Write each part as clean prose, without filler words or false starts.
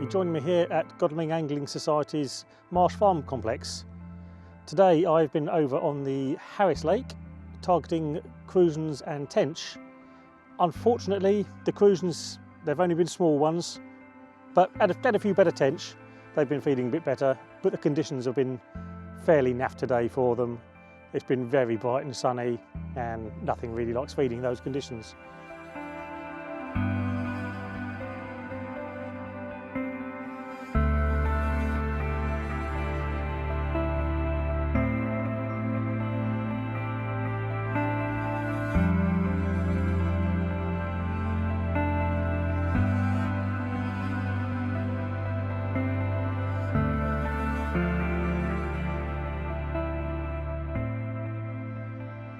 for joining me here at Godalming Angling Society's Marsh Farm complex. Today I've been over on the Harris Lake targeting Crucians and tench. Unfortunately the Crucians, they've only been small ones, but had a few better tench. They've been feeding a bit better, but the conditions have been fairly naff today for them. It's been very bright and sunny and nothing really likes feeding those conditions.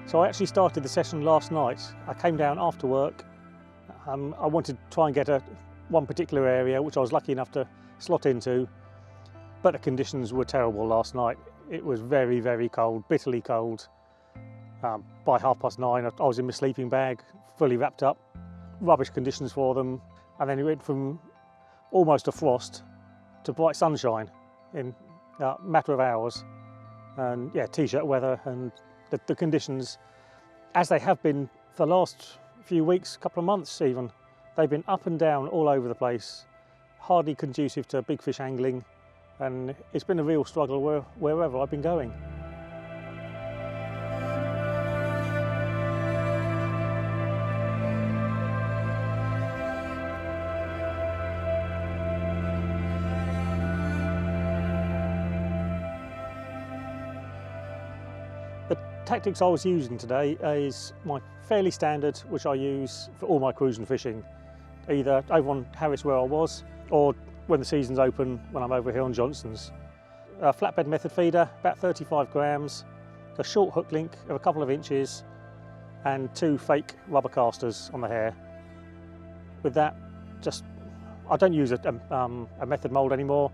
So I actually started the session last night. I came down after work. I wanted to try and get one particular area, which I was lucky enough to slot into, but the conditions were terrible last night. It was very, very cold, bitterly cold. By 9:30, I was in my sleeping bag, fully wrapped up. Rubbish conditions for them. And then it went from almost a frost to bright sunshine in a matter of hours. And yeah, t-shirt weather, and the conditions, as they have been for the last few weeks, couple of months even, they've been up and down all over the place, hardly conducive to big fish angling, and it's been a real struggle wherever I've been going. Tactics I was using today is my fairly standard, which I use for all my cruising fishing, either over on Harris where I was, or when the season's open when I'm over here on Johnson's. A flatbed method feeder, about 35 grams, a short hook link of a couple of inches, and 2 fake rubber casters on the hair. With that, I don't use a method mould anymore.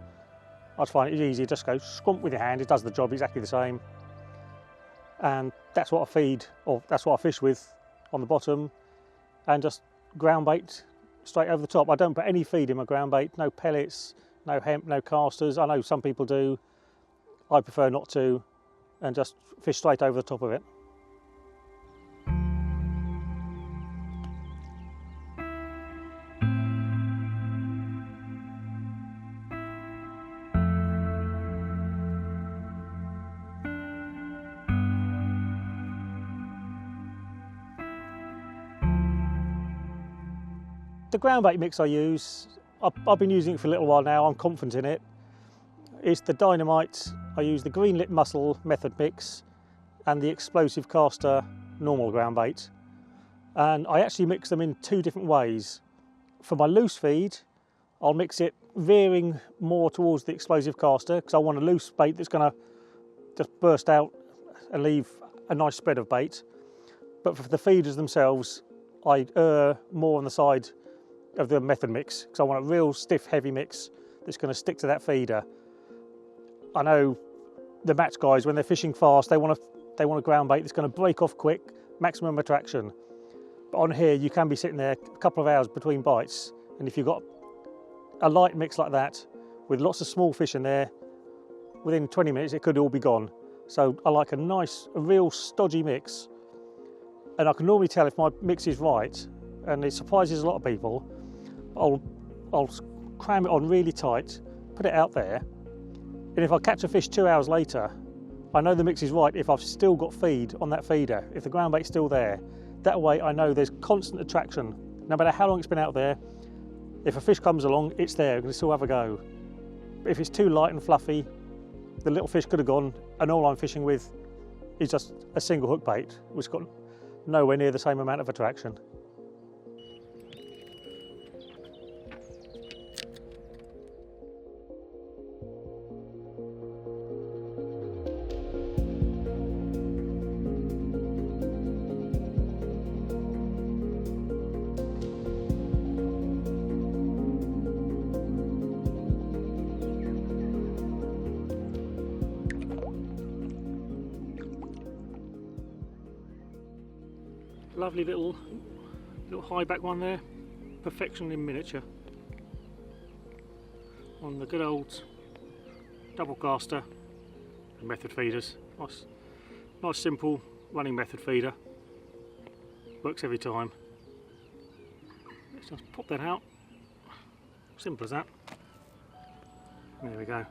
I just find it easy, just go scrump with your hand, it does the job exactly the same. And that's what I feed, or that's what I fish with on the bottom, and just ground bait straight over the top. I don't put any feed in my ground bait, no pellets, no hemp, no casters. I know some people do. I prefer not to, and just fish straight over the top of it. The ground bait mix I use, I've been using it for a little while now, I'm confident in it. It's the Dynamite. I use the Green Lip Mussel method mix and the Explosive Caster normal ground bait. And I actually mix them in 2 different ways. For my loose feed, I'll mix it veering more towards the Explosive Caster, because I want a loose bait that's going to just burst out and leave a nice spread of bait. But for the feeders themselves, I err more on the side of the method mix, because I want a real stiff, heavy mix that's going to stick to that feeder. I know the match guys, when they're fishing fast, they want a ground bait that's going to break off quick, maximum attraction. But on here, you can be sitting there a couple of hours between bites, and if you've got a light mix like that with lots of small fish in there, within 20 minutes it could all be gone. So I like a real stodgy mix, and I can normally tell if my mix is right, and it surprises a lot of people. I'll cram it on really tight, put it out there, and if I catch a fish 2 hours later, I know the mix is right if I've still got feed on that feeder, if the ground bait's still there. That way I know there's constant attraction. No matter how long it's been out there, if a fish comes along, it's there, it can still have a go. But if it's too light and fluffy, the little fish could have gone, and all I'm fishing with is just a single hook bait, which got nowhere near the same amount of attraction. Lovely little high back one there, perfection in miniature. on the good old double caster and method feeders. Nice simple running method feeder. Works every time. Let's just pop that out. Simple as that. There we go.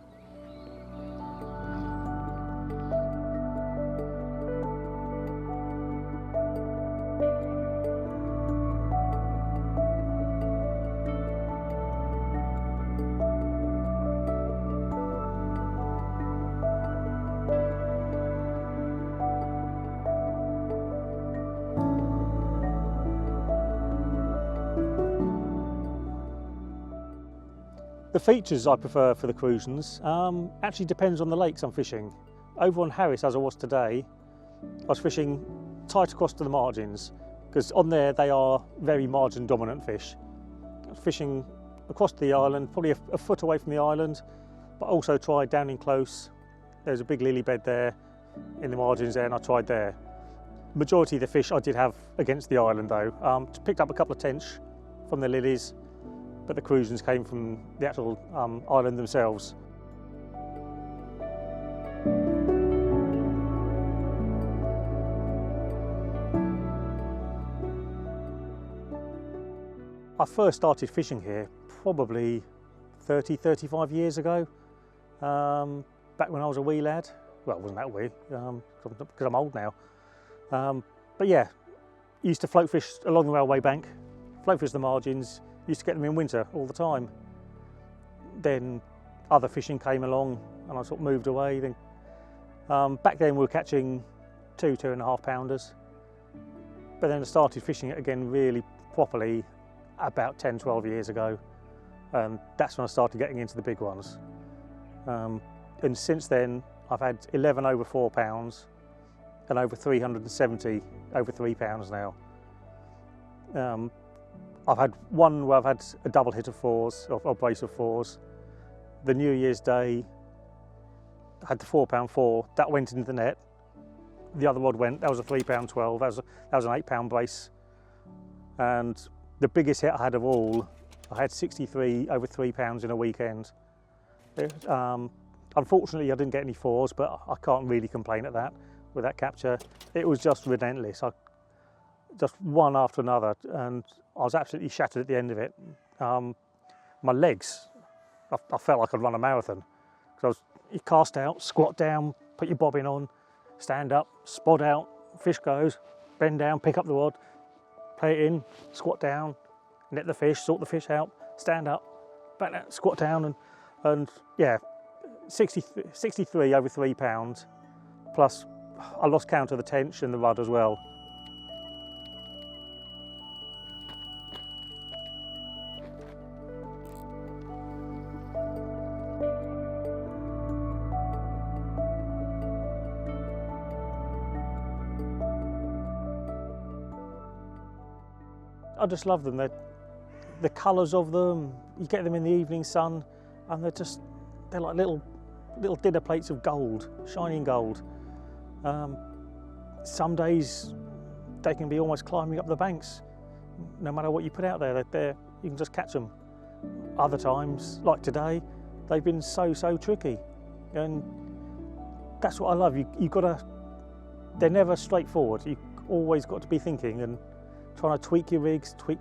The features I prefer for the Crucians actually depends on the lakes I'm fishing. Over on Harris, as I was today, I was fishing tight across to the margins, because on there they are very margin dominant fish. I was fishing across the island, probably a foot away from the island, but also tried down in close. There's a big lily bed there in the margins there, and I tried there. Majority of the fish I did have against the island though. Picked up a couple of tench from the lilies, but the Crucians came from the actual island themselves. I first started fishing here probably 35 years ago, back when I was a wee lad. Well, I wasn't that wee, because I'm old now. But yeah, used to float fish along the railway bank, float fish the margins. Used to get them in winter all the time. Then other fishing came along and I sort of moved away. Then back then we were catching 2.5 pounders. But then I started fishing it again really properly about 10-12 years ago. And that's when I started getting into the big ones. And since then I've had 11 over 4 pounds and over 370 over 3 pounds now. I've had one where I've had a double hit of fours, or a brace of fours. The New Year's Day, I had the £4.4, that went into the net. The other rod went, that was a £3.12, that was an £8 brace. And the biggest hit I had of all, I had 63 over 3 pounds in a weekend. Unfortunately I didn't get any fours, but I can't really complain at that with that capture. It was just relentless. Just one after another, and I was absolutely shattered at the end of it. My legs, I felt like I'd run a marathon. Because you cast out, squat down, put your bobbin on, stand up, spot out, fish goes, bend down, pick up the rod, play it in, squat down, net the fish, sort the fish out, stand up, back down, squat down, and yeah, 63 over 3 pounds, plus I lost count of the tench and the rud as well. I just love them. The colours of them, you get them in the evening sun and they're like little dinner plates of gold, shining gold. Some days they can be almost climbing up the banks. No matter what you put out there, you can just catch them. Other times, like today, they've been so tricky. And that's what I love. They're never straightforward. You've always got to be thinking and trying to tweak your rigs, tweak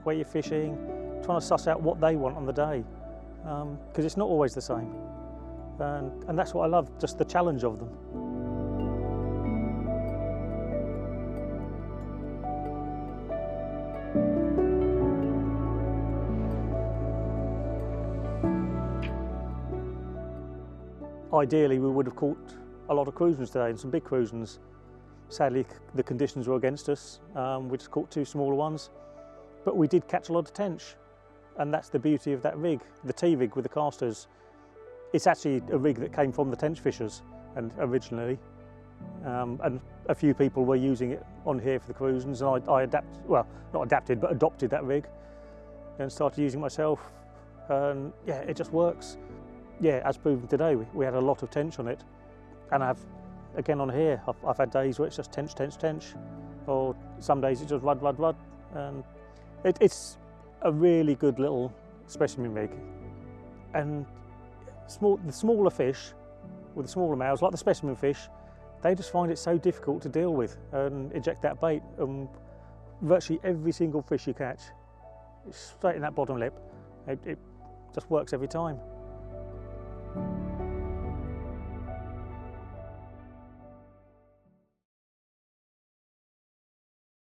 where you're fishing, trying to suss out what they want on the day, because it's not always the same. And that's what I love, just the challenge of them. Ideally, we would have caught a lot of Crucians today and some big Crucians. Sadly, the conditions were against us. We just caught 2 smaller ones, but we did catch a lot of tench, and that's the beauty of that rig, the T-rig with the casters. It's actually a rig that came from the tench fishers and originally, and a few people were using it on here for the Crucians, and I adopted that rig and started using it myself, and yeah, it just works. Yeah, as proven today, we had a lot of tench on it, and again on here, I've had days where it's just tench, or some days it's just rud, and it's a really good little specimen rig. And the smaller fish with the smaller males, like the specimen fish, they just find it so difficult to deal with and eject that bait. Virtually every single fish you catch, it's straight in that bottom lip. It just works every time.